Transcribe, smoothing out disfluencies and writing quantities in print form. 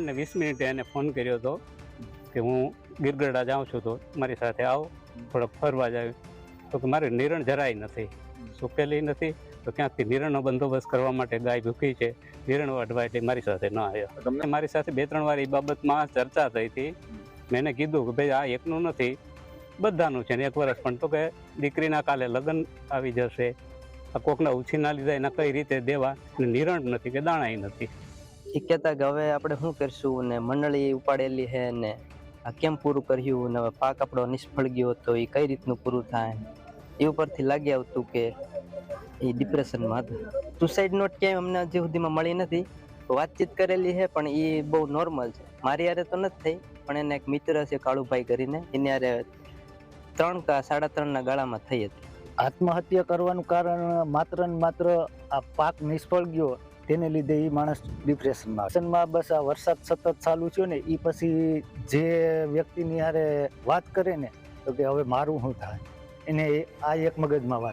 અને 20 મિનિટે એને ફોન કર્યો હતો કે હું ગીરગઢડા જાઉં છું તો મારી સાથે આવો, થોડોક ફરવા જાય. તો કે મારે નિરણ જરાય નથી, સુકેલી નથી, તો ક્યાંકથી નિરણનો બંદોબસ્ત કરવા માટે ગાય ભૂખી છે, નિરણ વાઢવા એટલે મારી સાથે ન આવ્યો. તમને મારી સાથે 2-3 વાર એ બાબતમાં ચર્ચા થઈ હતી. મેં એને કીધું કે ભાઈ આ એકનું નથી, બધાનું છે ને 1 વર્ષ. પણ તો કે દીકરીના કાલે લગ્ન આવી જશે, આ કોકના ઉછીના લીધા એના કઈ રીતે દેવા, નિરણ નથી કે દાણાય નથી. એ કહેતા કે હવે આપણે શું કરશું ને મંડળી ઉપાડેલી છે ને આ કેમ પૂરું કર્યું ને હવે પાક આપણો નિષ્ફળ ગયો તો એ કઈ રીતનું પૂરું થાય એ ઉપરથી લાગી આવતું કે એ ડિપ્રેશનમાં હતા. સુસાઇડ નોટ ક્યાંય અમને હજી સુધીમાં મળી નથી. વાતચીત કરેલી છે પણ એ બહુ નોર્મલ છે. મારી હારે તો નથી થઈ, પણ એને એક મિત્ર છે કાળુભાઈ કરીને, એની હારે 3 કે 3.5 ગાળામાં થઈ હતી. આત્મહત્યા કરવાનું કારણ માત્ર ને માત્ર આ પાક નિષ્ફળ ગયો તેને લીધે એ માણસ ડિપ્રેશનમાં બસ આ વરસાદ સતત ચાલુ થયો ને એ પછી જે વ્યક્તિની હારે વાત કરે ને તો કે હવે મારું શું થાય, એને આ એક મગજમાં વાત